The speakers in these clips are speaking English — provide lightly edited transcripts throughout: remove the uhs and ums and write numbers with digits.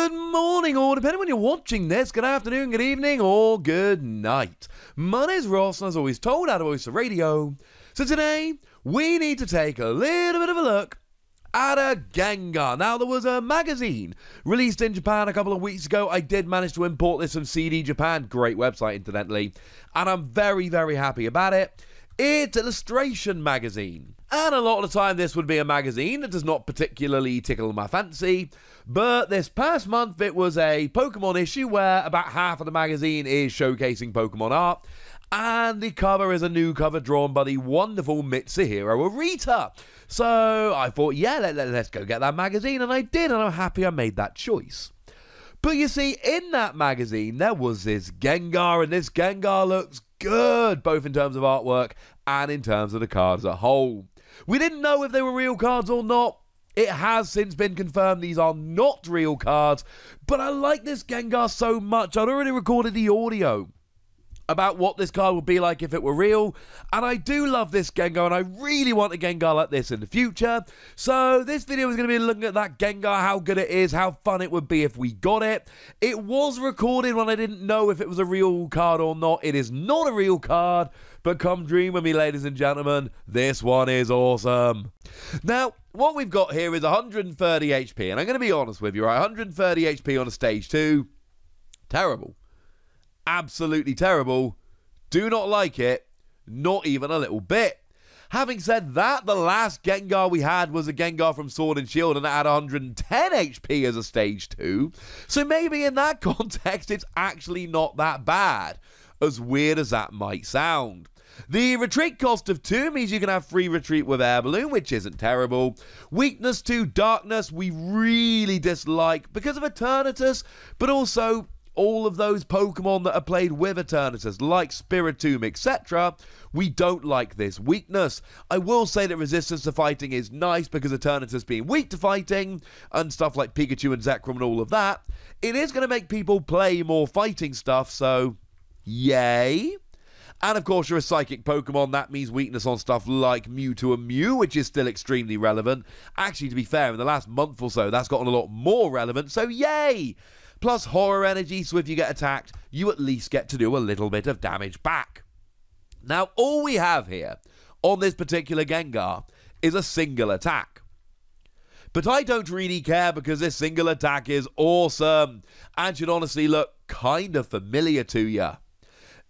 Good morning, or depending when you're watching this, good afternoon, good evening, or good night. My name's Ross, and as always told out of Oyster Radio. So today, we need to take a little bit of a look at a Gengar. Now, there was a magazine released in Japan a couple of weeks ago. I did manage to import this from CD Japan. Great website, incidentally. And I'm very, very happy about it. It's Illustration Magazine. And a lot of the time this would be a magazine that does not particularly tickle my fancy. But this past month it was a Pokemon issue where about half of the magazine is showcasing Pokemon art. And the cover is a new cover drawn by the wonderful Mitsuhiro Arita. So I thought, yeah, let's go get that magazine. And I did, and I'm happy I made that choice. But you see, in that magazine, there was this Gengar, and this Gengar looks good, both in terms of artwork and in terms of the cards as a whole. We didn't know if they were real cards or not. It has since been confirmed these are not real cards, but I like this Gengar so much. I'd already recorded the audio about what this card would be like if it were real, and I do love this Gengar, and I really want a Gengar like this in the future. So this video is going to be looking at that Gengar, how good it is, how fun it would be if we got it. It was recorded when I didn't know if it was a real card or not. It is not a real card, but come dream with me, ladies and gentlemen, this one is awesome. Now, what we've got here is 130 HP, and I'm going to be honest with you, right? 130 HP on a stage 2, terrible. Absolutely terrible. Do not like it. Not even a little bit. Having said that, the last Gengar we had was a Gengar from Sword and Shield, and it had 110 HP as a stage 2. So maybe in that context, it's actually not that bad, as weird as that might sound. The retreat cost of 2 means you can have free retreat with Air Balloon, which isn't terrible. Weakness to Darkness we really dislike because of Eternatus, but also all of those Pokemon that are played with Eternatus, like Spiritomb, etc., we don't like this weakness. I will say that resistance to fighting is nice because Eternatus being weak to fighting, and stuff like Pikachu and Zekrom and all of that, it is going to make people play more fighting stuff, so yay. And of course, you're a psychic Pokemon. That means weakness on stuff like Mewtwo and Mew, which is still extremely relevant. Actually, to be fair, in the last month or so, that's gotten a lot more relevant, so yay! Plus horror energy, so if you get attacked, you at least get to do a little bit of damage back. Now, all we have here on this particular Gengar is a single attack. But I don't really care because this single attack is awesome and should honestly look kind of familiar to you.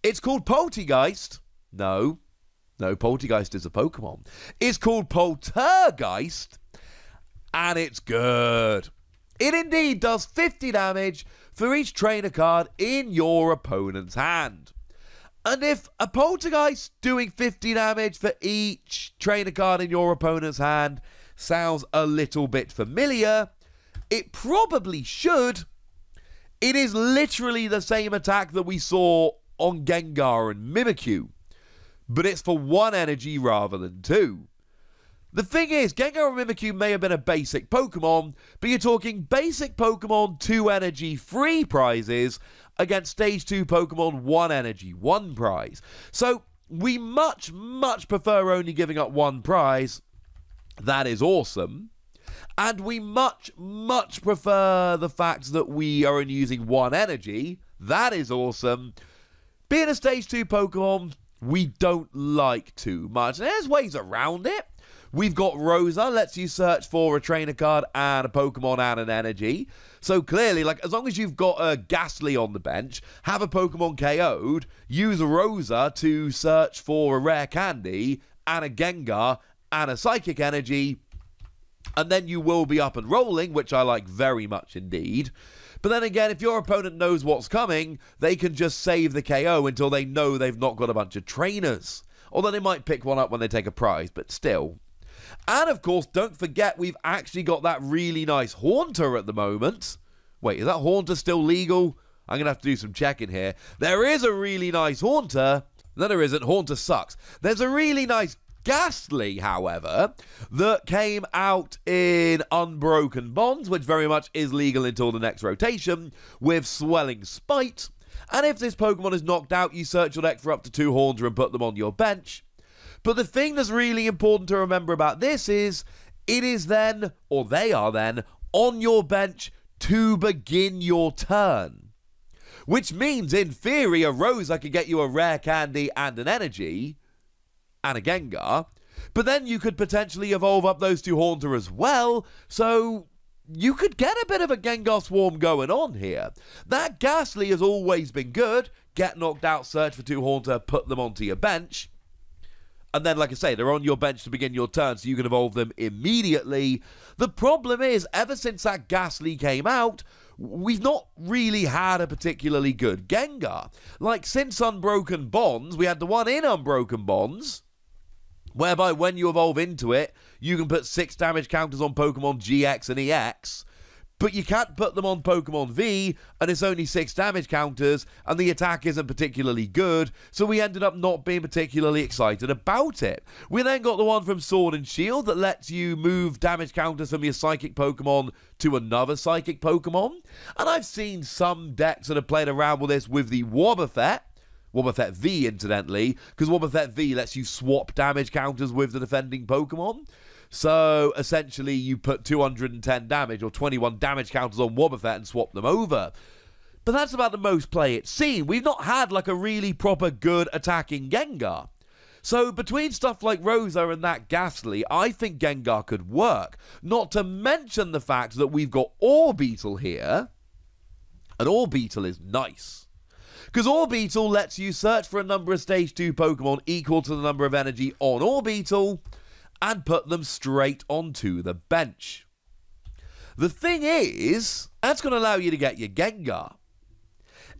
It's called Poltergeist. No, Poltergeist is a Pokemon. It's called Poltergeist, and it's good. It indeed does 50 damage for each trainer card in your opponent's hand. And if a Poltergeist doing 50 damage for each trainer card in your opponent's hand sounds a little bit familiar, it probably should. It is literally the same attack that we saw on Gengar and Mimikyu, but it's for 1 energy rather than 2. The thing is, Gengar and Mimikyu may have been a basic Pokemon, but you're talking basic Pokemon 2 energy free prizes against stage 2 Pokemon 1 energy 1 prize. So we much prefer only giving up 1 prize. That is awesome. And we much prefer the fact that we are only using 1 energy. That is awesome. Being a stage 2 Pokemon, we don't like too much. There's ways around it. We've got Rosa, lets you search for a trainer card and a Pokemon and an energy. So clearly, like, as long as you've got a Ghastly on the bench, have a Pokemon KO'd, use Rosa to search for a rare candy and a Gengar and a Psychic energy, and then you will be up and rolling, which I like very much indeed. But then again, if your opponent knows what's coming, they can just save the KO until they know they've not got a bunch of trainers. Although they might pick one up when they take a prize, but still. And of course, don't forget, we've actually got that really nice Haunter at the moment. Wait, is that Haunter still legal? I'm going to have to do some checking here. There is a really nice Haunter. No, there isn't. Haunter sucks. There's a really nice Ghastly, however, that came out in Unbroken Bonds, which very much is legal until the next rotation, with Swelling Spite. And if this Pokemon is knocked out, you search your deck for up to 2 Haunter and put them on your bench. But the thing that's really important to remember about this is, it is then, or they are then, on your bench to begin your turn. Which means, in theory, a Rosa could get you a rare candy and an energy, and a Gengar, but then you could potentially evolve up those two Haunter as well, so you could get a bit of a Gengar swarm going on here. That Ghastly has always been good. Get knocked out, search for two Haunter, put them onto your bench. And then, like I say, they're on your bench to begin your turn, so you can evolve them immediately. The problem is, ever since that Ghastly came out, we've not really had a particularly good Gengar. Like, since Unbroken Bonds, we had the one in Unbroken Bonds, whereby when you evolve into it, you can put 6 damage counters on Pokemon GX and EX, but you can't put them on Pokemon V, and it's only 6 damage counters, and the attack isn't particularly good, so we ended up not being particularly excited about it. We then got the one from Sword and Shield that lets you move damage counters from your Psychic Pokemon to another Psychic Pokemon, and I've seen some decks that have played around with this with the Wobbuffet V, incidentally, because Wobbuffet V lets you swap damage counters with the defending Pokemon. So, essentially, you put 210 damage or 21 damage counters on Wobbuffet and swap them over. But that's about the most play it's seen. We've not had, like, a really proper good attacking Gengar. So, between stuff like Rosa and that Ghastly, I think Gengar could work. Not to mention the fact that we've got Orbeetle here, and Orbeetle is nice. Because Orbeetle lets you search for a number of Stage 2 Pokemon equal to the number of energy on Orbeetle, and put them straight onto the bench. The thing is, that's going to allow you to get your Gengar.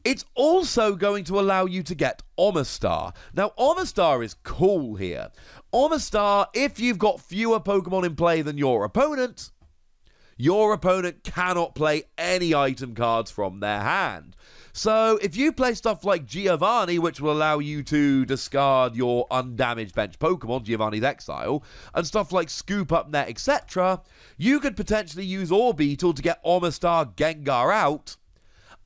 It's also going to allow you to get Omastar. Now, Omastar is cool here. Omastar, if you've got fewer Pokemon in play than your opponent cannot play any item cards from their hand. So, if you play stuff like Giovanni, which will allow you to discard your undamaged bench Pokemon, Giovanni's Exile, and stuff like Scoop Up Net, etc., you could potentially use Orbeetle to get Omastar Gengar out,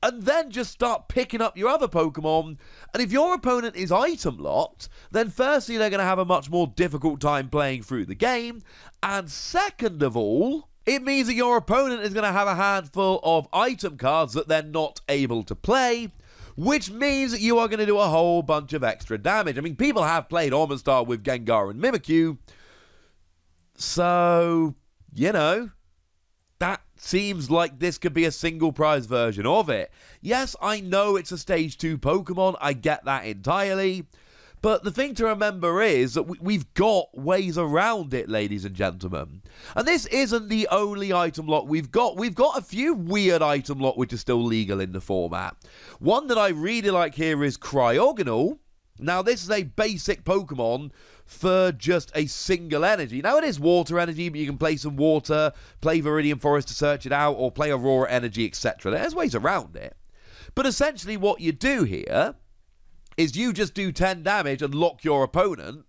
and then just start picking up your other Pokemon. And if your opponent is item locked, then firstly, they're going to have a much more difficult time playing through the game, and second of all, it means that your opponent is going to have a handful of item cards that they're not able to play, which means that you are going to do a whole bunch of extra damage. I mean, people have played Omastar with Gengar and Mimikyu, so, you know, that seems like this could be a single prize version of it. Yes, I know it's a Stage 2 Pokemon, I get that entirely, but the thing to remember is that we've got ways around it, ladies and gentlemen. And this isn't the only item lock we've got. We've got a few weird item lock which are still legal in the format. One that I really like here is Cryogonal. Now, this is a basic Pokemon for just a single energy. Now, it is water energy, but you can play some water, play Viridian Forest to search it out, or play Aurora energy, etc. There's ways around it. But essentially what you do here is you just do 10 damage and lock your opponent,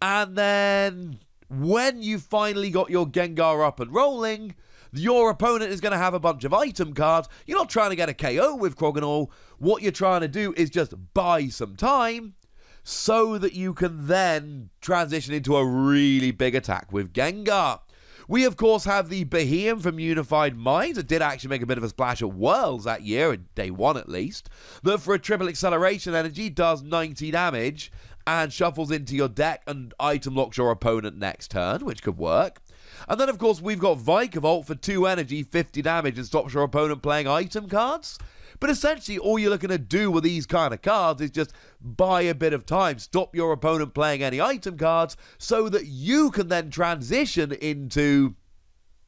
and then when you finally got your Gengar up and rolling, your opponent is going to have a bunch of item cards. You're not trying to get a KO with Cryogonal. What you're trying to do is just buy some time so that you can then transition into a really big attack with Gengar. We, of course, have the Beheeyem from Unified Minds. It did actually make a bit of a splash at Worlds that year, in day 1 at least, that for a triple acceleration energy does 90 damage and shuffles into your deck and item locks your opponent next turn, which could work. And then, of course, we've got Vikavolt for 2 energy, 50 damage, and stops your opponent playing item cards. But essentially, all you're looking to do with these kind of cards is just buy a bit of time, stop your opponent playing any item cards, so that you can then transition into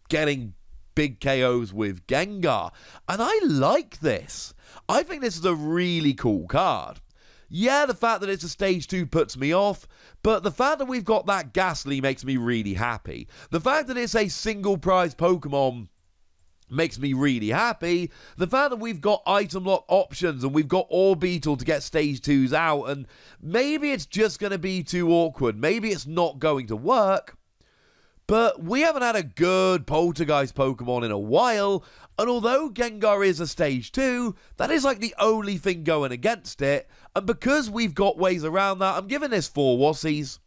getting big KOs with Gengar. And I like this. I think this is a really cool card. Yeah, the fact that it's a Stage 2 puts me off, but the fact that we've got that Ghastly makes me really happy. The fact that it's a single prize Pokemon makes me really happy. The fact that we've got item lock options and we've got Orbeetle to get Stage 2s out, and maybe it's just going to be too awkward. Maybe it's not going to work. But we haven't had a good Poltergeist Pokemon in a while, and although Gengar is a Stage 2, that is like the only thing going against it, and because we've got ways around that, I'm giving this 4 Wassies.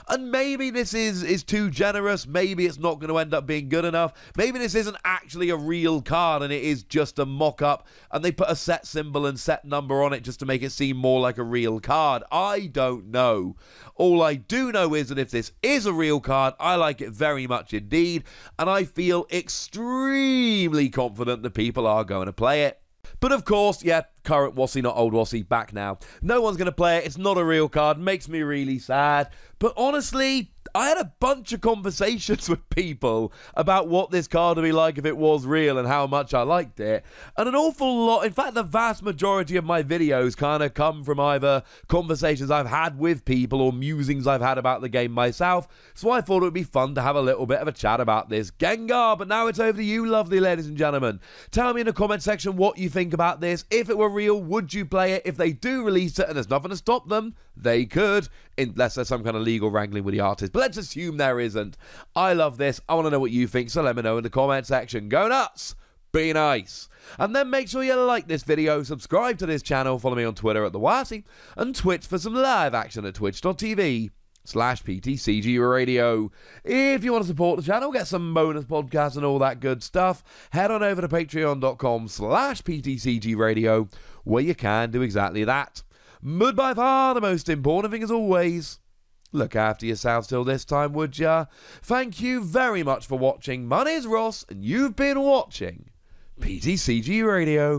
And maybe this is too generous. Maybe it's not going to end up being good enough. Maybe this isn't actually a real card and it is just a mock-up and they put a set symbol and set number on it just to make it seem more like a real card. I don't know. All I do know is that if this is a real card, I like it very much indeed, and I feel extremely confident that people are going to play it. But of course, yeah, current WotC, not old WotC, back now. No one's going to play it. It's not a real card. Makes me really sad. But honestly, I had a bunch of conversations with people about what this card would be like if it was real and how much I liked it. And an awful lot, in fact, the vast majority of my videos kind of come from either conversations I've had with people or musings I've had about the game myself. So I thought it would be fun to have a little bit of a chat about this Gengar. But now it's over to you, lovely ladies and gentlemen. Tell me in the comment section what you think about this. If it were real, would you play it? If they do release it and there's nothing to stop them, they could, unless there's some kind of legal wrangling with the artist. But let's assume there isn't. I love this. I want to know what you think, so let me know in the comment section. Go nuts! Be nice. And then make sure you like this video, subscribe to this channel, follow me on Twitter at TheWotC, and Twitch for some live action at twitch.tv/PTCG Radio. If you want to support the channel, get some bonus podcasts and all that good stuff, head on over to patreon.com/PTCG Radio, where you can do exactly that. But by far the most important thing as always, look after yourselves till this time, would ya? Thank you very much for watching. My name's Ross, and you've been watching PTCG Radio.